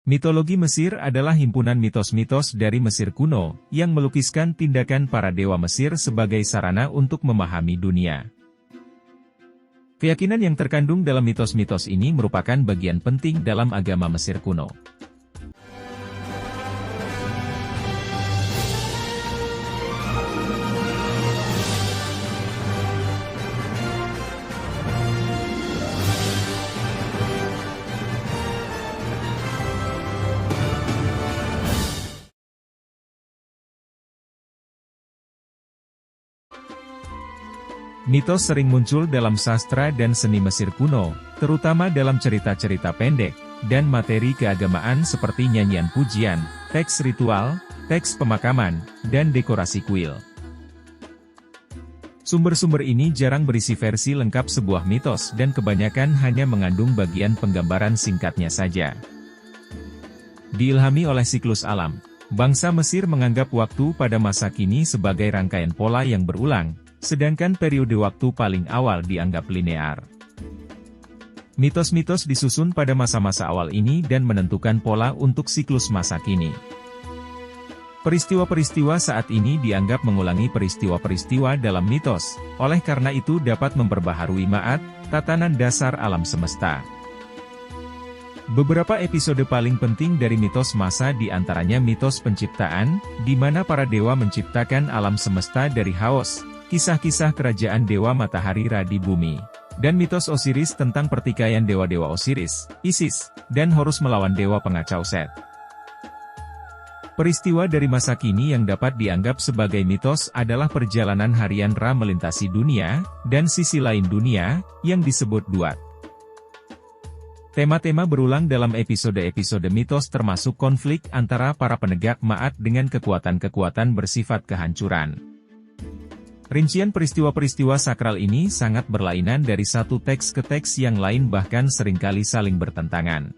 Mitologi Mesir adalah himpunan mitos-mitos dari Mesir kuno, yang melukiskan tindakan para dewa Mesir sebagai sarana untuk memahami dunia. Keyakinan yang terkandung dalam mitos-mitos ini merupakan bagian penting dalam agama Mesir kuno. Mitos sering muncul dalam sastra dan seni Mesir kuno, terutama dalam cerita-cerita pendek, dan materi keagamaan seperti nyanyian pujian, teks ritual, teks pemakaman, dan dekorasi kuil. Sumber-sumber ini jarang berisi versi lengkap sebuah mitos dan kebanyakan hanya mengandung bagian penggambaran singkatnya saja. Diilhami oleh siklus alam, bangsa Mesir menganggap waktu pada masa kini sebagai rangkaian pola yang berulang, sedangkan periode waktu paling awal dianggap linear. Mitos-mitos disusun pada masa-masa awal ini dan menentukan pola untuk siklus masa kini. Peristiwa-peristiwa saat ini dianggap mengulangi peristiwa-peristiwa dalam mitos, oleh karena itu dapat memperbaharui ma'at, tatanan dasar alam semesta. Beberapa episode paling penting dari mitos masa di antaranya mitos penciptaan, di mana para dewa menciptakan alam semesta dari haos, kisah-kisah kerajaan dewa matahari Ra di bumi, dan mitos Osiris tentang pertikaian dewa-dewa Osiris, Isis, dan Horus melawan dewa pengacau Set. Peristiwa dari masa kini yang dapat dianggap sebagai mitos adalah perjalanan harian Ra melintasi dunia, dan sisi lain dunia, yang disebut Duat. Tema-tema berulang dalam episode-episode mitos termasuk konflik antara para penegak ma'at dengan kekuatan-kekuatan bersifat kehancuran. Rincian peristiwa-peristiwa sakral ini sangat berlainan dari satu teks ke teks yang lain bahkan seringkali saling bertentangan.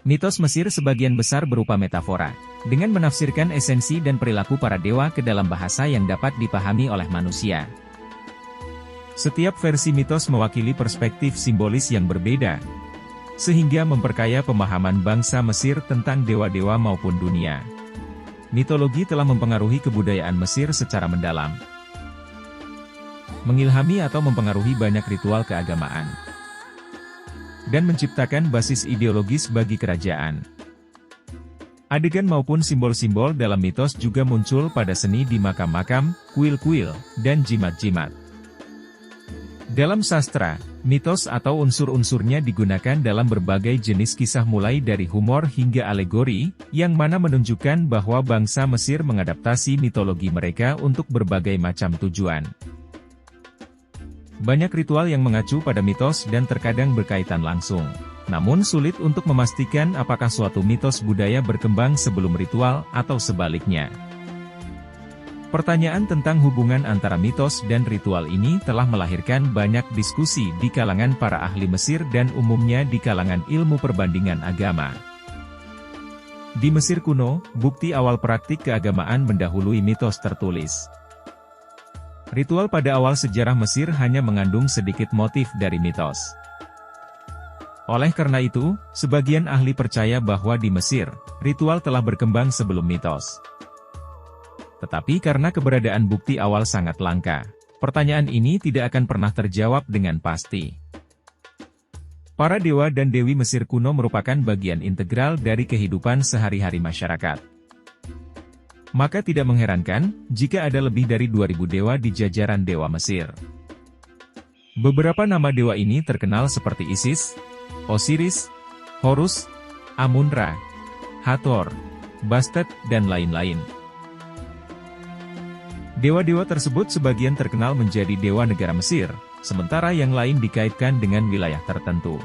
Mitos Mesir sebagian besar berupa metafora, dengan menafsirkan esensi dan perilaku para dewa ke dalam bahasa yang dapat dipahami oleh manusia. Setiap versi mitos mewakili perspektif simbolis yang berbeda, sehingga memperkaya pemahaman bangsa Mesir tentang dewa-dewa maupun dunia. Mitologi telah mempengaruhi kebudayaan Mesir secara mendalam, mengilhami atau mempengaruhi banyak ritual keagamaan, dan menciptakan basis ideologis bagi kerajaan. Adegan maupun simbol-simbol dalam mitos juga muncul pada seni di makam-makam, kuil-kuil, dan jimat-jimat. Dalam sastra, mitos atau unsur-unsurnya digunakan dalam berbagai jenis kisah mulai dari humor hingga alegori, yang mana menunjukkan bahwa bangsa Mesir mengadaptasi mitologi mereka untuk berbagai macam tujuan. Banyak ritual yang mengacu pada mitos dan terkadang berkaitan langsung. Namun sulit untuk memastikan apakah suatu mitos budaya berkembang sebelum ritual atau sebaliknya. Pertanyaan tentang hubungan antara mitos dan ritual ini telah melahirkan banyak diskusi di kalangan para ahli Mesir dan umumnya di kalangan ilmu perbandingan agama. Di Mesir kuno, bukti awal praktik keagamaan mendahului mitos tertulis. Ritual pada awal sejarah Mesir hanya mengandung sedikit motif dari mitos. Oleh karena itu, sebagian ahli percaya bahwa di Mesir, ritual telah berkembang sebelum mitos. Tetapi karena keberadaan bukti awal sangat langka, pertanyaan ini tidak akan pernah terjawab dengan pasti. Para dewa dan dewi Mesir kuno merupakan bagian integral dari kehidupan sehari-hari masyarakat. Maka tidak mengherankan, jika ada lebih dari 2000 dewa di jajaran dewa Mesir. Beberapa nama dewa ini terkenal seperti Isis, Osiris, Horus, Amun-Ra, Hathor, Bastet, dan lain-lain. Dewa-dewa tersebut sebagian terkenal menjadi dewa negara Mesir, sementara yang lain dikaitkan dengan wilayah tertentu.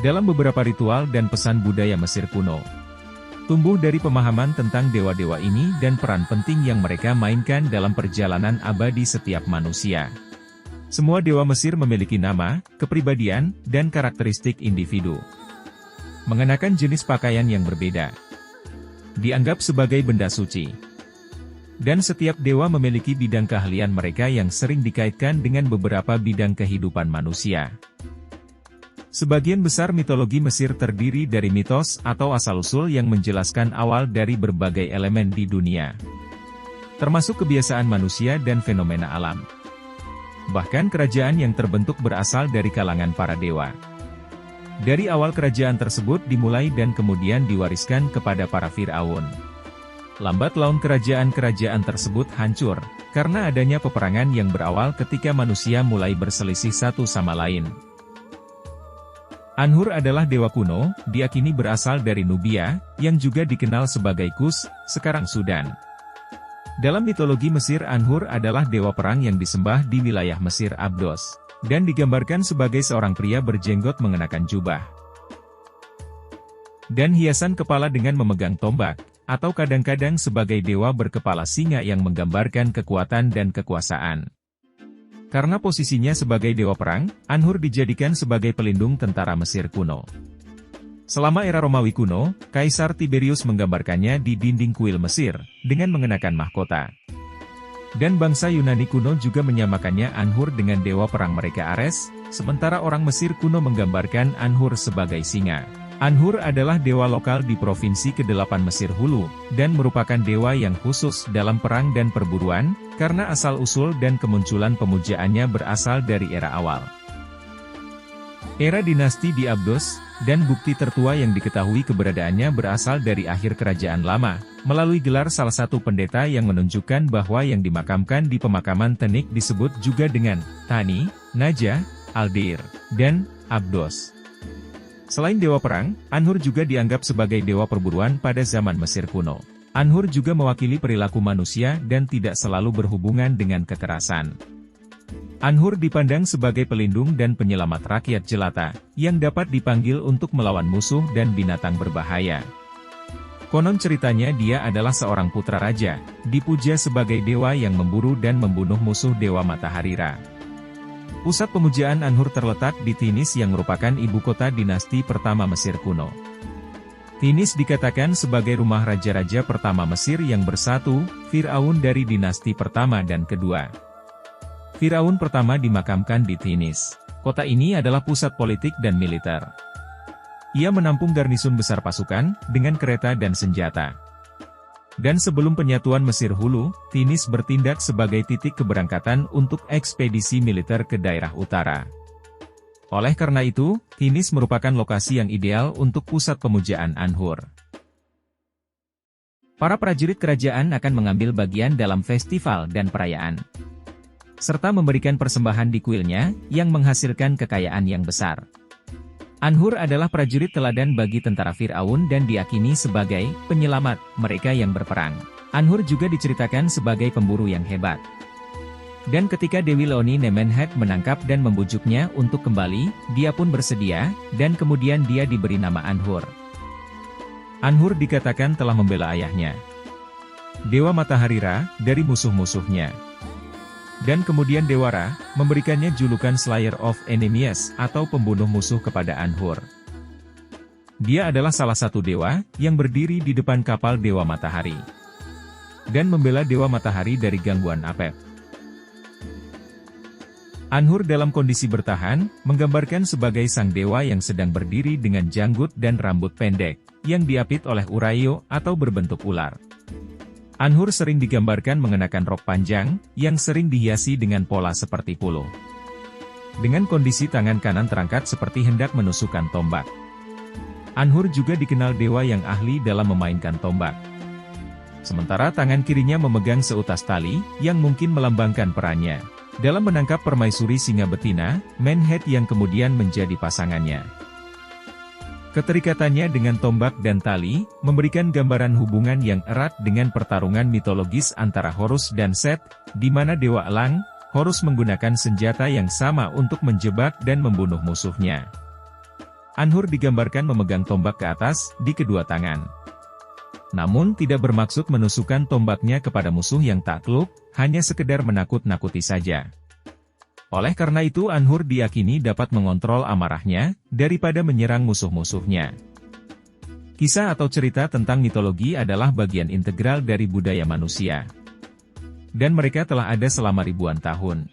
Dalam beberapa ritual dan pesan budaya Mesir kuno, tumbuh dari pemahaman tentang dewa-dewa ini dan peran penting yang mereka mainkan dalam perjalanan abadi setiap manusia. Semua dewa Mesir memiliki nama, kepribadian, dan karakteristik individu. Mengenakan jenis pakaian yang berbeda, dianggap sebagai benda suci. Dan setiap dewa memiliki bidang keahlian mereka yang sering dikaitkan dengan beberapa bidang kehidupan manusia. Sebagian besar mitologi Mesir terdiri dari mitos atau asal-usul yang menjelaskan awal dari berbagai elemen di dunia, termasuk kebiasaan manusia dan fenomena alam. Bahkan kerajaan yang terbentuk berasal dari kalangan para dewa. Dari awal kerajaan tersebut dimulai dan kemudian diwariskan kepada para Fir'aun. Lambat laun kerajaan-kerajaan tersebut hancur, karena adanya peperangan yang berawal ketika manusia mulai berselisih satu sama lain. Anhur adalah dewa kuno, diyakini berasal dari Nubia, yang juga dikenal sebagai Kus, sekarang Sudan. Dalam mitologi Mesir, Anhur adalah dewa perang yang disembah di wilayah Mesir Abdos, dan digambarkan sebagai seorang pria berjenggot mengenakan jubah dan hiasan kepala dengan memegang tombak, atau kadang-kadang sebagai dewa berkepala singa yang menggambarkan kekuatan dan kekuasaan. Karena posisinya sebagai dewa perang, Anhur dijadikan sebagai pelindung tentara Mesir kuno. Selama era Romawi kuno, Kaisar Tiberius menggambarkannya di dinding kuil Mesir, dengan mengenakan mahkota. Dan bangsa Yunani kuno juga menyamakannya Anhur dengan dewa perang mereka Ares, sementara orang Mesir kuno menggambarkan Anhur sebagai singa. Anhur adalah dewa lokal di Provinsi ke-8 Mesir Hulu, dan merupakan dewa yang khusus dalam perang dan perburuan, karena asal-usul dan kemunculan pemujaannya berasal dari era awal. Era dinasti di Abdos, dan bukti tertua yang diketahui keberadaannya berasal dari akhir kerajaan lama, melalui gelar salah satu pendeta yang menunjukkan bahwa yang dimakamkan di pemakaman Tenik disebut juga dengan Tani, Najah, Aldeir, dan Abdos. Selain dewa perang, Anhur juga dianggap sebagai dewa perburuan pada zaman Mesir kuno. Anhur juga mewakili perilaku manusia dan tidak selalu berhubungan dengan kekerasan. Anhur dipandang sebagai pelindung dan penyelamat rakyat jelata, yang dapat dipanggil untuk melawan musuh dan binatang berbahaya. Konon ceritanya dia adalah seorang putra raja, dipuja sebagai dewa yang memburu dan membunuh musuh dewa matahari Ra. Pusat pemujaan Anhur terletak di Tinis yang merupakan ibu kota dinasti pertama Mesir kuno. Tinis dikatakan sebagai rumah raja-raja pertama Mesir yang bersatu, Fir'aun dari dinasti pertama dan kedua. Fir'aun pertama dimakamkan di Tinis. Kota ini adalah pusat politik dan militer. Ia menampung garnisun besar pasukan, dengan kereta dan senjata. Dan sebelum penyatuan Mesir Hulu, Tinis bertindak sebagai titik keberangkatan untuk ekspedisi militer ke daerah utara. Oleh karena itu, Tinis merupakan lokasi yang ideal untuk pusat pemujaan Anhur. Para prajurit kerajaan akan mengambil bagian dalam festival dan perayaan, serta memberikan persembahan di kuilnya, yang menghasilkan kekayaan yang besar. Anhur adalah prajurit teladan bagi tentara Fir'aun dan diyakini sebagai penyelamat mereka yang berperang. Anhur juga diceritakan sebagai pemburu yang hebat. Dan ketika Dewi Leoni Nemenhet menangkap dan membujuknya untuk kembali, dia pun bersedia, dan kemudian dia diberi nama Anhur. Anhur dikatakan telah membela ayahnya, Dewa Matahari Ra, dari musuh-musuhnya. Dan kemudian Dewa Ra, memberikannya julukan Slayer of Enemies, atau pembunuh musuh kepada Anhur. Dia adalah salah satu dewa, yang berdiri di depan kapal Dewa Matahari, dan membela Dewa Matahari dari gangguan Apep. Anhur dalam kondisi bertahan, menggambarkan sebagai sang dewa yang sedang berdiri dengan janggut dan rambut pendek, yang diapit oleh uraio atau berbentuk ular. Anhur sering digambarkan mengenakan rok panjang, yang sering dihiasi dengan pola seperti puluh. Dengan kondisi tangan kanan terangkat seperti hendak menusukkan tombak. Anhur juga dikenal dewa yang ahli dalam memainkan tombak. Sementara tangan kirinya memegang seutas tali, yang mungkin melambangkan perannya dalam menangkap permaisuri singa betina, Menhet yang kemudian menjadi pasangannya. Keterikatannya dengan tombak dan tali, memberikan gambaran hubungan yang erat dengan pertarungan mitologis antara Horus dan Set, di mana Dewa Elang, Horus menggunakan senjata yang sama untuk menjebak dan membunuh musuhnya. Anhur digambarkan memegang tombak ke atas, di kedua tangan. Namun tidak bermaksud menusukkan tombaknya kepada musuh yang takluk, hanya sekedar menakut-nakuti saja. Oleh karena itu Anhur diyakini dapat mengontrol amarahnya, daripada menyerang musuh-musuhnya. Kisah atau cerita tentang mitologi adalah bagian integral dari budaya manusia. Dan mereka telah ada selama ribuan tahun.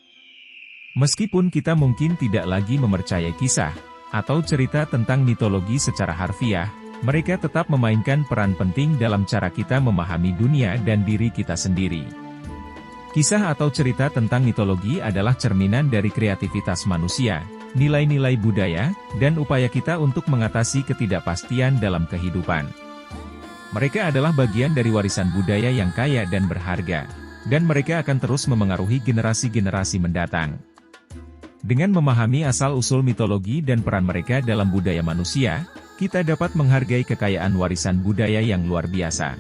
Meskipun kita mungkin tidak lagi mempercayai kisah, atau cerita tentang mitologi secara harfiah, mereka tetap memainkan peran penting dalam cara kita memahami dunia dan diri kita sendiri. Kisah atau cerita tentang mitologi adalah cerminan dari kreativitas manusia, nilai-nilai budaya, dan upaya kita untuk mengatasi ketidakpastian dalam kehidupan. Mereka adalah bagian dari warisan budaya yang kaya dan berharga, dan mereka akan terus memengaruhi generasi-generasi mendatang. Dengan memahami asal-usul mitologi dan peran mereka dalam budaya manusia, kita dapat menghargai kekayaan warisan budaya yang luar biasa.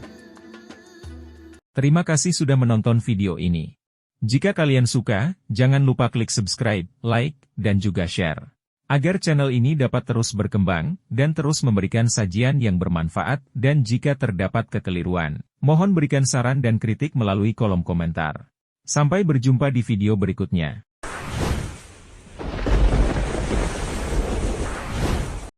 Terima kasih sudah menonton video ini. Jika kalian suka, jangan lupa klik subscribe, like, dan juga share. Agar channel ini dapat terus berkembang, dan terus memberikan sajian yang bermanfaat, dan jika terdapat kekeliruan, mohon berikan saran dan kritik melalui kolom komentar. Sampai berjumpa di video berikutnya.